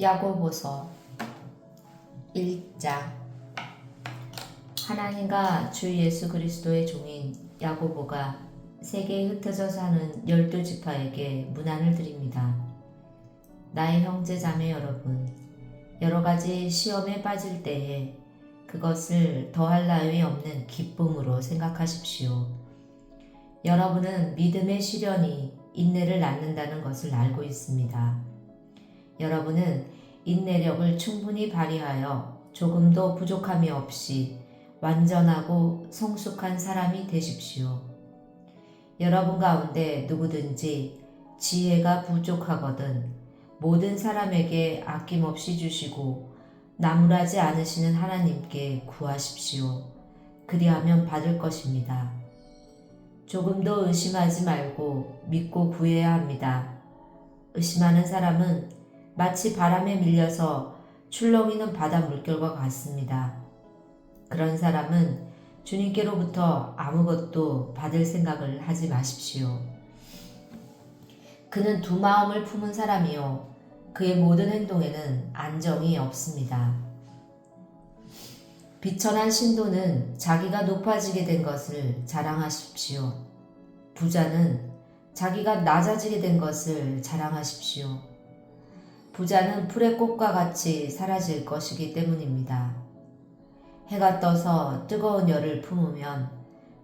야고보서 1장. 하나님과 주 예수 그리스도의 종인 야고보가 세계에 흩어져 사는 12지파에게 문안을 드립니다. 나의 형제 자매 여러분, 여러가지 시험에 빠질 때에 그것을 더할 나위 없는 기쁨으로 생각하십시오. 여러분은 믿음의 시련이 인내를 낳는다는 것을 알고 있습니다. 여러분은 인내력을 충분히 발휘하여 조금도 부족함이 없이 완전하고 성숙한 사람이 되십시오. 여러분 가운데 누구든지 지혜가 부족하거든 모든 사람에게 아낌없이 주시고 나무라지 않으시는 하나님께 구하십시오. 그리하면 받을 것입니다. 조금도 의심하지 말고 믿고 구해야 합니다. 의심하는 사람은 마치 바람에 밀려서 출렁이는 바다 물결과 같습니다. 그런 사람은 주님께로부터 아무것도 받을 생각을 하지 마십시오. 그는 두 마음을 품은 사람이요 그의 모든 행동에는 안정이 없습니다. 비천한 신도는 자기가 높아지게 된 것을 자랑하십시오. 부자는 자기가 낮아지게 된 것을 자랑하십시오. 부자는 풀의 꽃과 같이 사라질 것이기 때문입니다. 해가 떠서 뜨거운 열을 품으면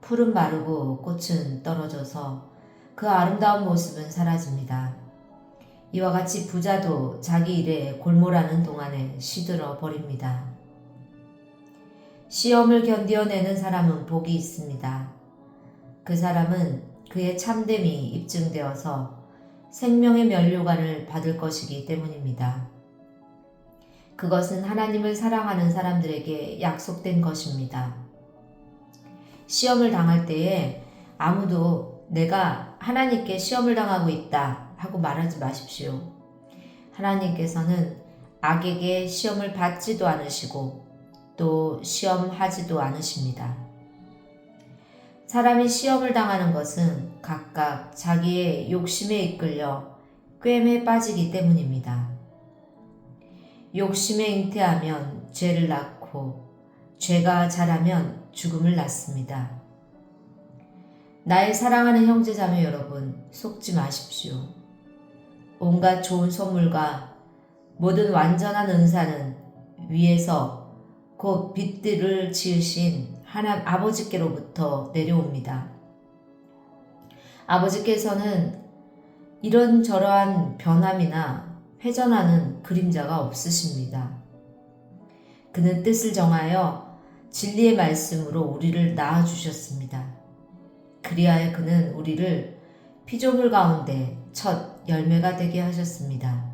풀은 마르고 꽃은 떨어져서 그 아름다운 모습은 사라집니다. 이와 같이 부자도 자기 일에 골몰하는 동안에 시들어 버립니다. 시험을 견디어내는 사람은 복이 있습니다. 그 사람은 그의 참됨이 입증되어서 생명의 면류관을 받을 것이기 때문입니다. 그것은 하나님을 사랑하는 사람들에게 약속된 것입니다. 시험을 당할 때에 아무도 내가 하나님께 시험을 당하고 있다 하고 말하지 마십시오. 하나님께서는 악에게 시험을 받지도 않으시고 또 시험하지도 않으십니다. 사람이 시험을 당하는 것은 각각 자기의 욕심에 이끌려 꿰매 빠지기 때문입니다. 욕심에 잉태하면 죄를 낳고 죄가 자라면 죽음을 낳습니다. 나의 사랑하는 형제자매 여러분, 속지 마십시오. 온갖 좋은 선물과 모든 완전한 은사는 위에서 곧 빛들을 지으신 하나님 아버지께로부터 내려옵니다. 아버지께서는 이런저러한 변함이나 회전하는 그림자가 없으십니다. 그는 뜻을 정하여 진리의 말씀으로 우리를 낳아주셨습니다. 그리하여 그는 우리를 피조물 가운데 첫 열매가 되게 하셨습니다.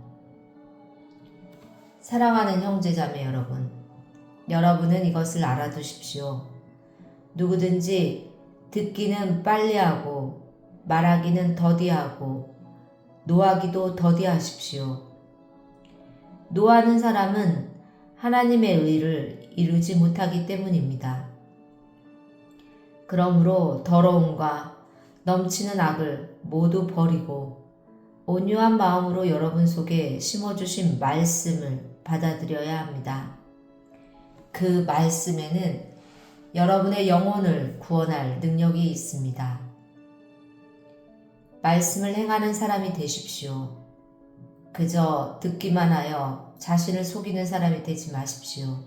사랑하는 형제자매 여러분, 여러분은 이것을 알아두십시오. 누구든지 듣기는 빨리 하고 말하기는 더디하고 노하기도 더디하십시오. 노하는 사람은 하나님의 의를 이루지 못하기 때문입니다. 그러므로 더러움과 넘치는 악을 모두 버리고 온유한 마음으로 여러분 속에 심어주신 말씀을 받아들여야 합니다. 그 말씀에는 여러분의 영혼을 구원할 능력이 있습니다. 말씀을 행하는 사람이 되십시오. 그저 듣기만 하여 자신을 속이는 사람이 되지 마십시오.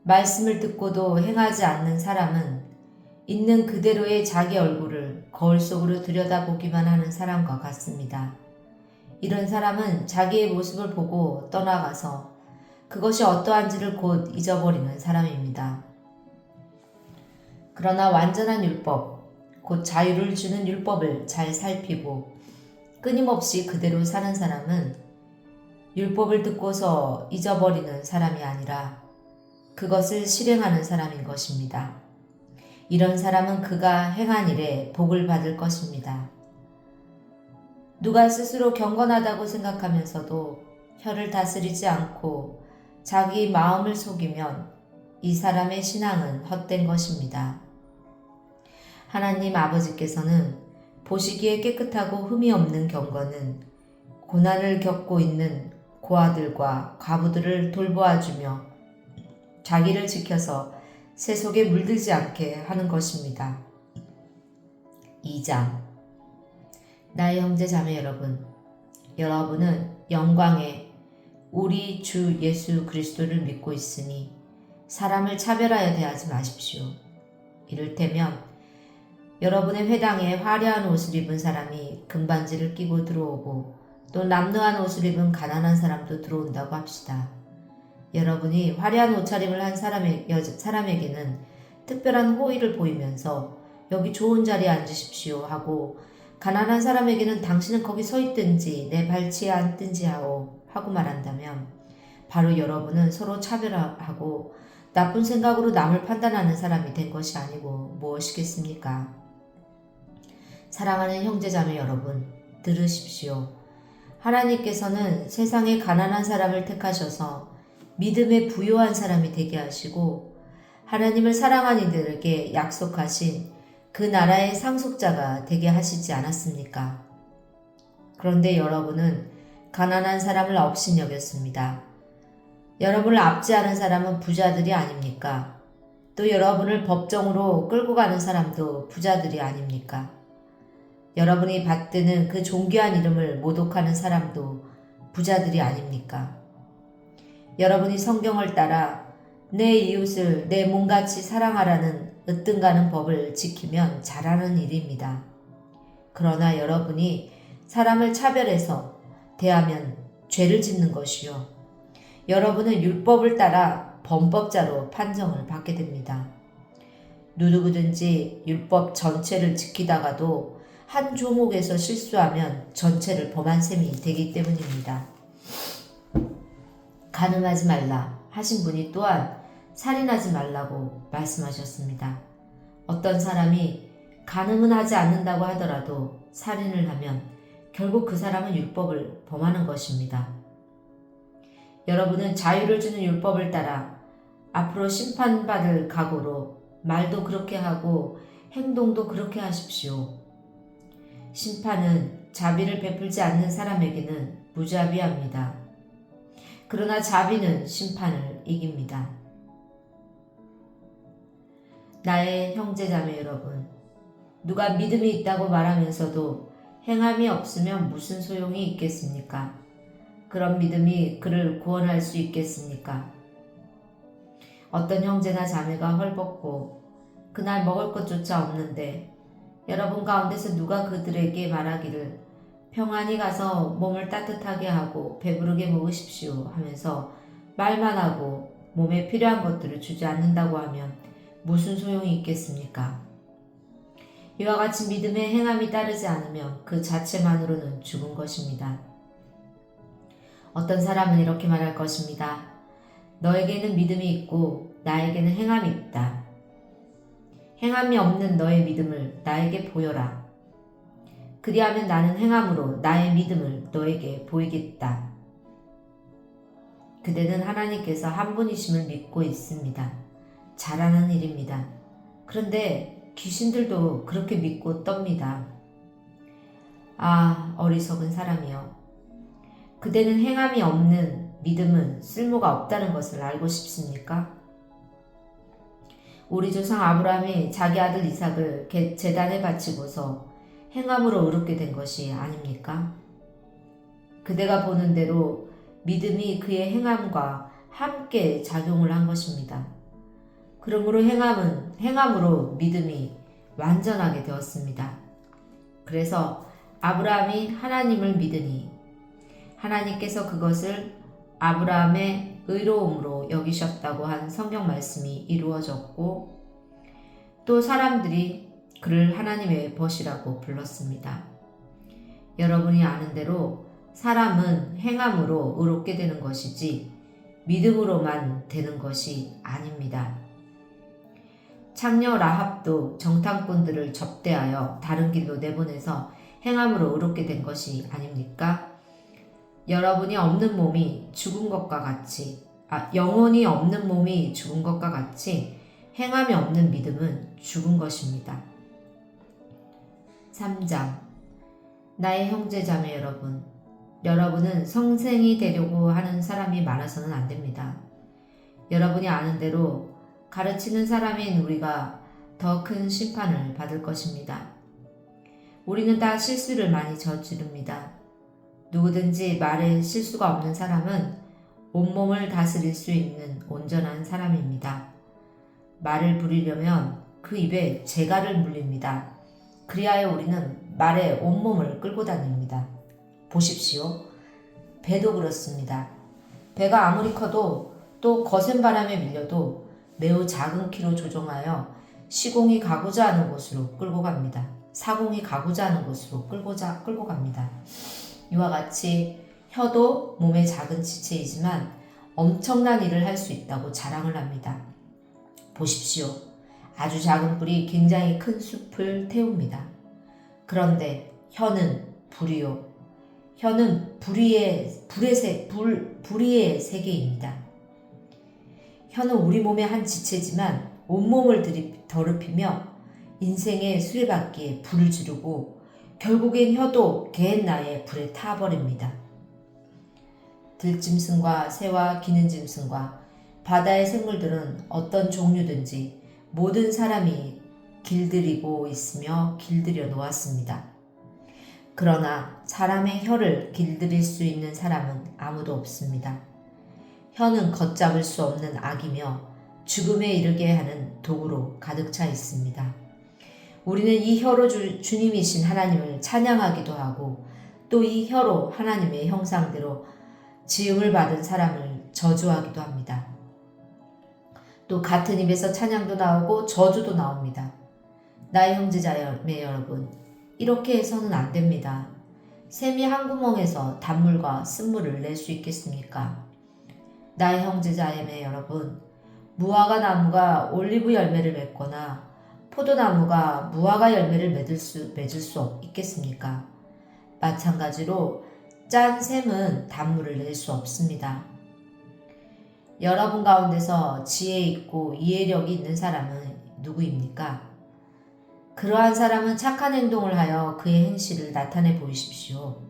말씀을 듣고도 행하지 않는 사람은 있는 그대로의 자기 얼굴을 거울 속으로 들여다보기만 하는 사람과 같습니다. 이런 사람은 자기의 모습을 보고 떠나가서 그것이 어떠한지를 곧 잊어버리는 사람입니다. 그러나 완전한 율법, 곧 자유를 주는 율법을 잘 살피고 끊임없이 그대로 사는 사람은 율법을 듣고서 잊어버리는 사람이 아니라 그것을 실행하는 사람인 것입니다. 이런 사람은 그가 행한 일에 복을 받을 것입니다. 누가 스스로 경건하다고 생각하면서도 혀를 다스리지 않고 자기 마음을 속이면 이 사람의 신앙은 헛된 것입니다. 하나님 아버지께서는 보시기에 깨끗하고 흠이 없는 경건은 고난을 겪고 있는 고아들과 과부들을 돌보아주며 자기를 지켜서 세속에 물들지 않게 하는 것입니다. 2장. 나의 형제 자매 여러분, 여러분은 영광의 우리 주 예수 그리스도를 믿고 있으니 사람을 차별하여 대하지 마십시오. 이를테면 여러분의 회당에 화려한 옷을 입은 사람이 금반지를 끼고 들어오고 또 남루한 옷을 입은 가난한 사람도 들어온다고 합시다. 여러분이 화려한 옷차림을 한 사람에게는 특별한 호의를 보이면서 여기 좋은 자리에 앉으십시오 하고, 가난한 사람에게는 당신은 거기 서 있든지 내 발치에 앉든지 하고 말한다면 바로 여러분은 서로 차별하고 나쁜 생각으로 남을 판단하는 사람이 된 것이 아니고 무엇이겠습니까? 사랑하는 형제자매 여러분, 들으십시오. 하나님께서는 세상에 가난한 사람을 택하셔서 믿음에 부요한 사람이 되게 하시고 하나님을 사랑하는 이들에게 약속하신 그 나라의 상속자가 되게 하시지 않았습니까? 그런데 여러분은 가난한 사람을 업신여겼습니다. 여러분을 압제하는 사람은 부자들이 아닙니까? 또 여러분을 법정으로 끌고 가는 사람도 부자들이 아닙니까? 여러분이 받드는 그 존귀한 이름을 모독하는 사람도 부자들이 아닙니까? 여러분이 성경을 따라 내 이웃을 내 몸같이 사랑하라는 으뜸가는 법을 지키면 잘하는 일입니다. 그러나 여러분이 사람을 차별해서 대하면 죄를 짓는 것이요, 여러분은 율법을 따라 범법자로 판정을 받게 됩니다. 누구든지 율법 전체를 지키다가도 한 조목에서 실수하면 전체를 범한 셈이 되기 때문입니다. 간음하지 말라 하신 분이 또한 살인하지 말라고 말씀하셨습니다. 어떤 사람이 간음은 하지 않는다고 하더라도 살인을 하면 결국 그 사람은 율법을 범하는 것입니다. 여러분은 자유를 주는 율법을 따라 앞으로 심판받을 각오로 말도 그렇게 하고 행동도 그렇게 하십시오. 심판은 자비를 베풀지 않는 사람에게는 무자비합니다. 그러나 자비는 심판을 이깁니다. 나의 형제자매 여러분, 누가 믿음이 있다고 말하면서도 행함이 없으면 무슨 소용이 있겠습니까? 그런 믿음이 그를 구원할 수 있겠습니까? 어떤 형제나 자매가 헐벗고 그날 먹을 것조차 없는데 여러분 가운데서 누가 그들에게 말하기를 평안히 가서 몸을 따뜻하게 하고 배부르게 먹으십시오 하면서 말만 하고 몸에 필요한 것들을 주지 않는다고 하면 무슨 소용이 있겠습니까? 이와 같이 믿음의 행함이 따르지 않으면 그 자체만으로는 죽은 것입니다. 어떤 사람은 이렇게 말할 것입니다. 너에게는 믿음이 있고 나에게는 행함이 있다. 행함이 없는 너의 믿음을 나에게 보여라. 그리하면 나는 행함으로 나의 믿음을 너에게 보이겠다. 그대는 하나님께서 한 분이심을 믿고 있습니다. 잘하는 일입니다. 그런데 귀신들도 그렇게 믿고 떱니다. 아, 어리석은 사람이여. 그대는 행함이 없는 믿음은 쓸모가 없다는 것을 알고 싶습니까? 우리 조상 아브라함이 자기 아들 이삭을 제단에 바치고서 행함으로 의롭게 된 것이 아닙니까? 그대가 보는 대로 믿음이 그의 행함과 함께 작용을 한 것입니다. 그러므로 행함으로 믿음이 완전하게 되었습니다. 그래서 아브라함이 하나님을 믿으니 하나님께서 그것을 아브라함의 의로움으로 여기셨다고 한 성경 말씀이 이루어졌고, 또 사람들이 그를 하나님의 벗이라고 불렀습니다. 여러분이 아는 대로 사람은 행함으로 의롭게 되는 것이지 믿음으로만 되는 것이 아닙니다. 창녀 라합도 정탐꾼들을 접대하여 다른 길로 내보내서 행함으로 의롭게 된 것이 아닙니까? 여러분이 없는 몸이 죽은 것과 같이, 영혼이 없는 몸이 죽은 것과 같이 행함이 없는 믿음은 죽은 것입니다. 3장. 나의 형제 자매 여러분, 여러분은 성생이 되려고 하는 사람이 많아서는 안 됩니다. 여러분이 아는 대로 가르치는 사람인 우리가 더 큰 심판을 받을 것입니다. 우리는 다 실수를 많이 저지릅니다. 누구든지 말에 실수가 없는 사람은 온몸을 다스릴 수 있는 온전한 사람입니다. 말을 부리려면 그 입에 재갈을 물립니다. 그리하여 우리는 말에 온몸을 끌고 다닙니다. 보십시오. 배도 그렇습니다. 배가 아무리 커도 또 거센 바람에 밀려도 매우 작은 키로 조종하여 시공이 가고자 하는 곳으로 끌고 갑니다. 사공이 가고자 하는 곳으로 끌고 갑니다. 이와 같이 혀도 몸의 작은 지체이지만 엄청난 일을 할 수 있다고 자랑을 합니다. 보십시오. 아주 작은 불이 굉장히 큰 숲을 태웁니다. 그런데 혀는 불이요. 혀는 불의의 세계입니다. 혀는 우리 몸의 한 지체지만 온몸을 더럽히며 인생의 수레바퀴에 불을 지르고 결국엔 혀도 개나에 불에 타버립니다. 들짐승과 새와 기는짐승과 바다의 생물들은 어떤 종류든지 모든 사람이 길들이고 있으며 길들여 놓았습니다. 그러나 사람의 혀를 길들일 수 있는 사람은 아무도 없습니다. 혀는 걷잡을 수 없는 악이며 죽음에 이르게 하는 독으로 가득 차 있습니다. 우리는 이 혀로 주님이신 하나님을 찬양하기도 하고 또 이 혀로 하나님의 형상대로 지음을 받은 사람을 저주하기도 합니다. 또 같은 입에서 찬양도 나오고 저주도 나옵니다. 나의 형제자매 여러분, 이렇게 해서는 안 됩니다. 샘이 한 구멍에서 단물과 쓴물을 낼 수 있겠습니까? 나의 형제자매 여러분, 무화과 나무가 올리브 열매를 맺거나 포도나무가 무화과 열매를 맺을 수 있겠습니까? 마찬가지로 짠 샘은 단물을 낼 수 없습니다. 여러분 가운데서 지혜 있고 이해력이 있는 사람은 누구입니까? 그러한 사람은 착한 행동을 하여 그의 행실을 나타내 보이십시오.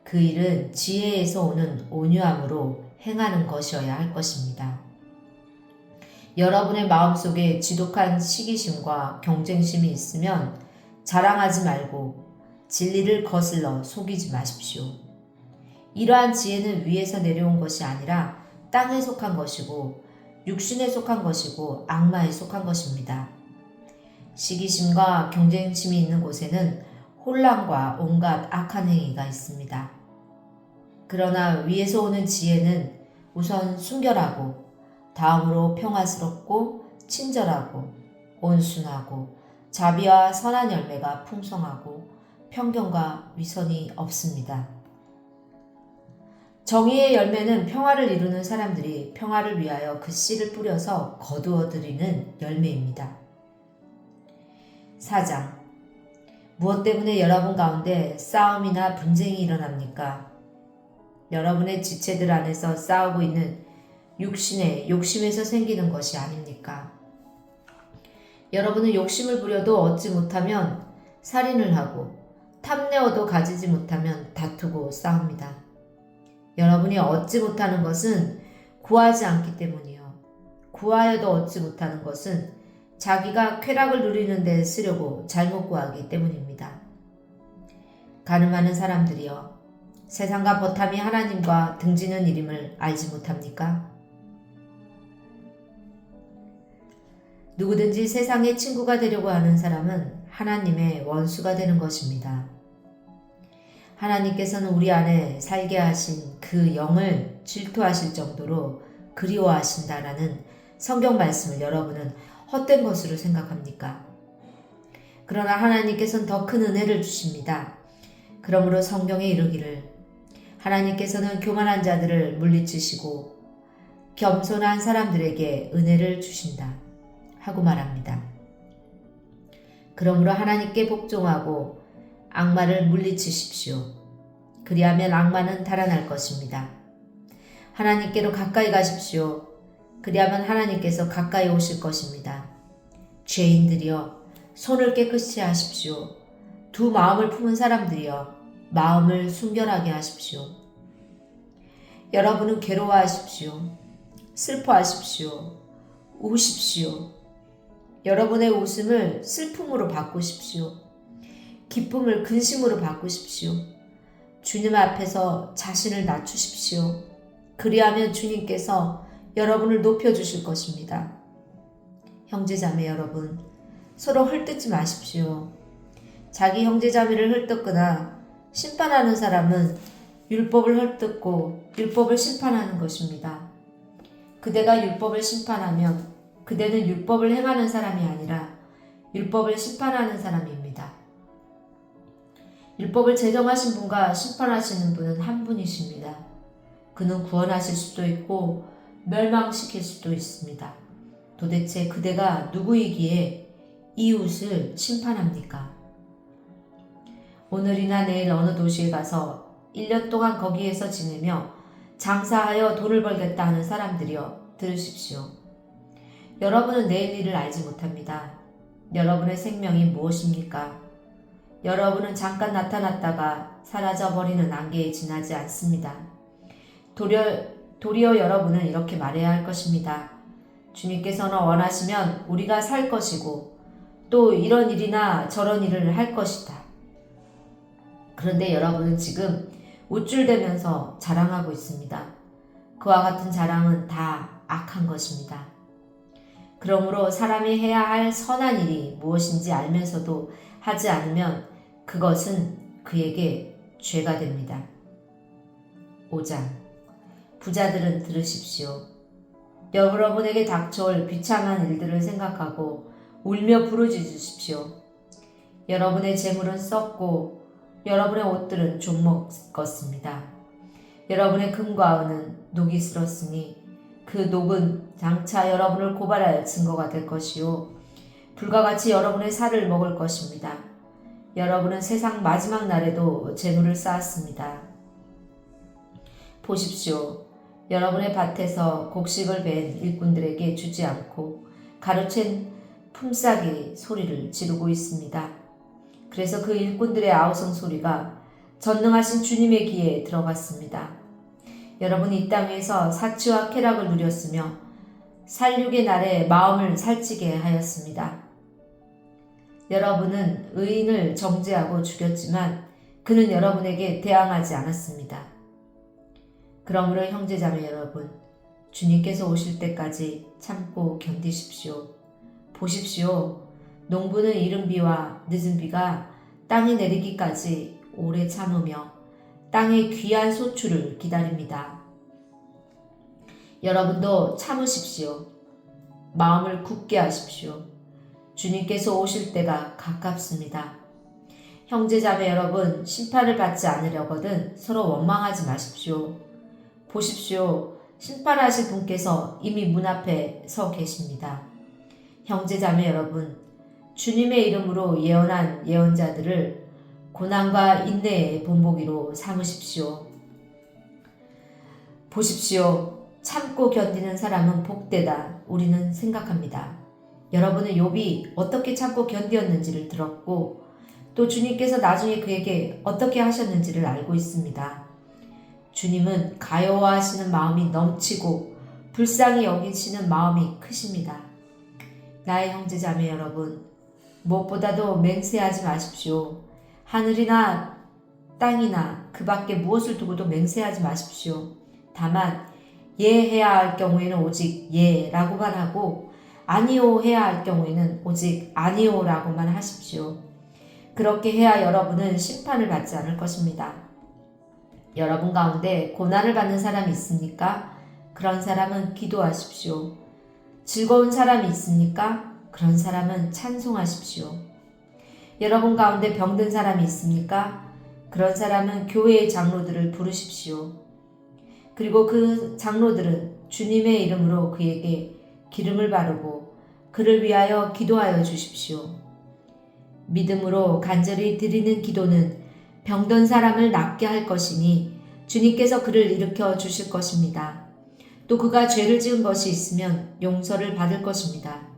그 일은 지혜에서 오는 온유함으로 행하는 것이어야 할 것입니다. 여러분의 마음속에 지독한 시기심과 경쟁심이 있으면 자랑하지 말고 진리를 거슬러 속이지 마십시오. 이러한 지혜는 위에서 내려온 것이 아니라 땅에 속한 것이고 육신에 속한 것이고 악마에 속한 것입니다. 시기심과 경쟁심이 있는 곳에는 혼란과 온갖 악한 행위가 있습니다. 그러나 위에서 오는 지혜는 우선 순결하고 다음으로 평화스럽고 친절하고 온순하고 자비와 선한 열매가 풍성하고 편견과 위선이 없습니다. 정의의 열매는 평화를 이루는 사람들이 평화를 위하여 그 씨를 뿌려서 거두어들이는 열매입니다. 4장. 무엇 때문에 여러분 가운데 싸움이나 분쟁이 일어납니까? 여러분의 지체들 안에서 싸우고 있는 육신의 욕심에서 생기는 것이 아닙니까? 여러분은 욕심을 부려도 얻지 못하면 살인을 하고 탐내어도 가지지 못하면 다투고 싸웁니다. 여러분이 얻지 못하는 것은 구하지 않기 때문이요. 구하여도 얻지 못하는 것은 자기가 쾌락을 누리는 데 쓰려고 잘못 구하기 때문입니다. 가늠하는 사람들이여, 세상과 버탐이 하나님과 등지는 일임을 알지 못합니까? 누구든지 세상의 친구가 되려고 하는 사람은 하나님의 원수가 되는 것입니다. 하나님께서는 우리 안에 살게 하신 그 영을 질투하실 정도로 그리워하신다라는 성경 말씀을 여러분은 헛된 것으로 생각합니까? 그러나 하나님께서는 더 큰 은혜를 주십니다. 그러므로 성경에 이르기를 하나님께서는 교만한 자들을 물리치시고 겸손한 사람들에게 은혜를 주신다 하고 말합니다. 그러므로 하나님께 복종하고 악마를 물리치십시오. 그리하면 악마는 달아날 것입니다. 하나님께로 가까이 가십시오. 그리하면 하나님께서 가까이 오실 것입니다. 죄인들이여, 손을 깨끗이 하십시오. 두 마음을 품은 사람들이여, 마음을 순결하게 하십시오. 여러분은 괴로워하십시오. 슬퍼하십시오. 우십시오. 여러분의 웃음을 슬픔으로 바꾸십시오. 기쁨을 근심으로 바꾸십시오. 주님 앞에서 자신을 낮추십시오. 그리하면 주님께서 여러분을 높여주실 것입니다. 형제자매 여러분, 서로 헐뜯지 마십시오. 자기 형제자매를 헐뜯거나 심판하는 사람은 율법을 헐뜯고 율법을 심판하는 것입니다. 그대가 율법을 심판하면 그대는 율법을 행하는 사람이 아니라 율법을 심판하는 사람입니다. 율법을 제정하신 분과 심판하시는 분은 한 분이십니다. 그는 구원하실 수도 있고 멸망시킬 수도 있습니다. 도대체 그대가 누구이기에 이웃을 심판합니까? 오늘이나 내일 어느 도시에 가서 1년 동안 거기에서 지내며 장사하여 돈을 벌겠다 하는 사람들이여 들으십시오. 여러분은 내일 일을 알지 못합니다. 여러분의 생명이 무엇입니까? 여러분은 잠깐 나타났다가 사라져버리는 안개에 지나지 않습니다. 도리어 여러분은 이렇게 말해야 할 것입니다. 주님께서는 원하시면 우리가 살 것이고 또 이런 일이나 저런 일을 할 것이다. 그런데 여러분은 지금 우쭐대면서 자랑하고 있습니다. 그와 같은 자랑은 다 악한 것입니다. 그러므로 사람이 해야 할 선한 일이 무엇인지 알면서도 하지 않으면 그것은 그에게 죄가 됩니다. 5장. 부자들은 들으십시오. 여러분에게 닥쳐올 비참한 일들을 생각하고 울며 부르짖으십시오. 여러분의 재물은 썩고 여러분의 옷들은 좀 먹었습니다. 여러분의 금과 은은 녹이 슬었으니 그 녹은 장차 여러분을 고발할 증거가 될 것이요 불과 같이 여러분의 살을 먹을 것입니다. 여러분은 세상 마지막 날에도 재물을 쌓았습니다. 보십시오. 여러분의 밭에서 곡식을 벤 일꾼들에게 주지 않고 가로챈 품삯이 소리를 지르고 있습니다. 그래서 그 일꾼들의 아우성 소리가 전능하신 주님의 귀에 들어갔습니다. 여러분이 이 땅에서 사치와 쾌락을 누렸으며 살육의 날에 마음을 살찌게 하였습니다. 여러분은 의인을 정죄하고 죽였지만 그는 여러분에게 대항하지 않았습니다. 그러므로 형제자매 여러분, 주님께서 오실 때까지 참고 견디십시오. 보십시오. 농부는 이른 비와 늦은 비가 땅에 내리기까지 오래 참으며 땅의 귀한 소출을 기다립니다. 여러분도 참으십시오. 마음을 굳게 하십시오. 주님께서 오실 때가 가깝습니다. 형제자매 여러분, 심판을 받지 않으려거든 서로 원망하지 마십시오. 보십시오. 심판하실 분께서 이미 문 앞에 서 계십니다. 형제자매 여러분, 주님의 이름으로 예언한 예언자들을 고난과 인내의 본보기로 삼으십시오. 보십시오. 참고 견디는 사람은 복되다. 우리는 생각합니다. 여러분은 욥이 어떻게 참고 견디었는지를 들었고 또 주님께서 나중에 그에게 어떻게 하셨는지를 알고 있습니다. 주님은 가여워하시는 마음이 넘치고 불쌍히 여기시는 마음이 크십니다. 나의 형제자매 여러분, 무엇보다도 맹세하지 마십시오. 하늘이나 땅이나 그 밖에 무엇을 두고도 맹세하지 마십시오. 다만 예 해야 할 경우에는 오직 예라고만 하고 아니오 해야 할 경우에는 오직 아니오라고만 하십시오. 그렇게 해야 여러분은 심판을 받지 않을 것입니다. 여러분 가운데 고난을 받는 사람이 있습니까? 그런 사람은 기도하십시오. 즐거운 사람이 있습니까? 그런 사람은 찬송하십시오. 여러분 가운데 병든 사람이 있습니까? 그런 사람은 교회의 장로들을 부르십시오. 그리고 그 장로들은 주님의 이름으로 그에게 기름을 바르고 그를 위하여 기도하여 주십시오. 믿음으로 간절히 드리는 기도는 병든 사람을 낫게 할 것이니 주님께서 그를 일으켜 주실 것입니다. 또 그가 죄를 지은 것이 있으면 용서를 받을 것입니다.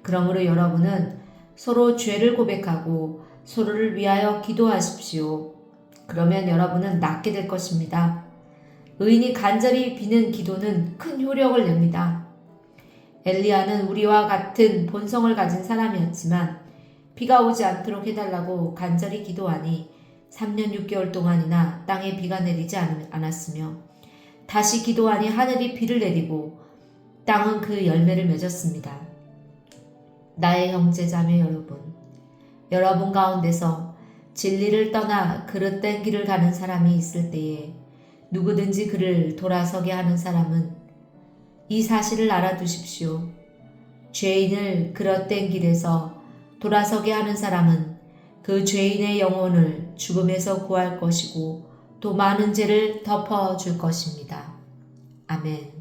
그러므로 여러분은 서로 죄를 고백하고 서로를 위하여 기도하십시오. 그러면 여러분은 낫게 될 것입니다. 의인이 간절히 비는 기도는 큰 효력을 냅니다. 엘리야는 우리와 같은 본성을 가진 사람이었지만 비가 오지 않도록 해달라고 간절히 기도하니 3년 6개월 동안이나 땅에 비가 내리지 않았으며 다시 기도하니 하늘이 비를 내리고 땅은 그 열매를 맺었습니다. 나의 형제자매 여러분 가운데서 진리를 떠나 그릇된 길을 가는 사람이 있을 때에 누구든지 그를 돌아서게 하는 사람은 이 사실을 알아두십시오. 죄인을 그릇된 길에서 돌아서게 하는 사람은 그 죄인의 영혼을 죽음에서 구할 것이고 또 많은 죄를 덮어줄 것입니다. 아멘.